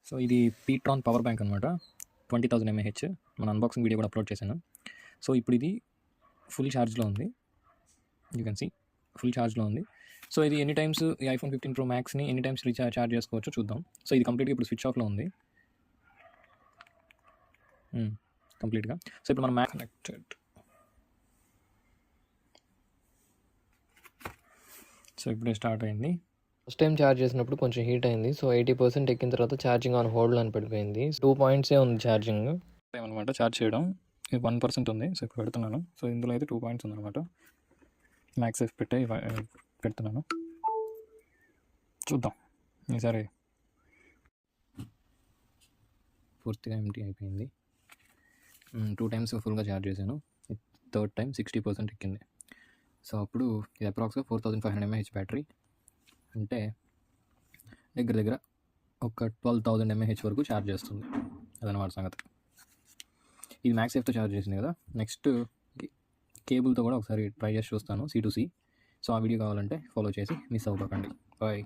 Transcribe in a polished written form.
So ఇది pTron power bank అనమాట. 20,000 mAh. మన అన్బాక్సింగ్ వీడియో కూడా అప్లోడ్ చేశాను. సో ఇప్పుడు ఇది ఫుల్ ఛార్జ్లో ఉంది. యూ కెన్ సీ ఫుల్ ఛార్జ్లో ఉంది. సో ఇది ఎన్ని టైమ్స్ ఈ ఐఫోన్ 15 Pro Maxని ఎన్ని టైమ్స్ ఛార్జ్ చేసుకోవచ్చో చూద్దాం. సో ఇది కంప్లీట్గా ఇప్పుడు స్విచ్ ఆఫ్లో ఉంది కంప్లీట్గా. సో ఇప్పుడు మనం మ్యాక్ కనెక్టెడ్. సో ఇప్పుడే స్టార్ట్ అయింది. ఫస్ట్ టైం ఛార్జ్ చేసినప్పుడు కొంచెం హీట్ అయింది. సో 80% ఎక్కిన తర్వాత ఛార్జింగ్ ఆన్ హోల్డ్ అని పడిపోయింది. 2 పాయింట్సే ఉంది ఛార్జింగ్ అనమాట. ఛార్జ్ చేయడం 1% ఉంది. సో ఇప్పుడు పెడుతున్నాను. సో ఇందులో అయితే 2 పాయింట్స్ ఉందన్నమాట. మ్యాక్సేఫ్ పెడుతున్నాను. చూద్దాం ఈసారి. పూర్తిగా ఎంటీ అయిపోయింది. 2 టైమ్స్ ఫుల్గా ఛార్జ్ చేశాను. థర్డ్ టైం 60% ఎక్కింది. సో అప్పుడు ఇది అప్రాక్స్గా 4500 mAh బ్యాటరీ, అంటే దగ్గర ఒక 12,000 mAh వరకు ఛార్జ్ చేస్తుంది. అదనమాట సంగతి. ఇది మ్యాక్సేఫ్తో ఛార్జ్ చేసింది కదా. నెక్స్ట్ కేబుల్తో కూడా ఒకసారి ట్రై చేసి చూస్తాను, C2C. సో ఆ వీడియో కావాలంటే ఫాలో చేసి మిస్ అవ్వకండి. బాయ్.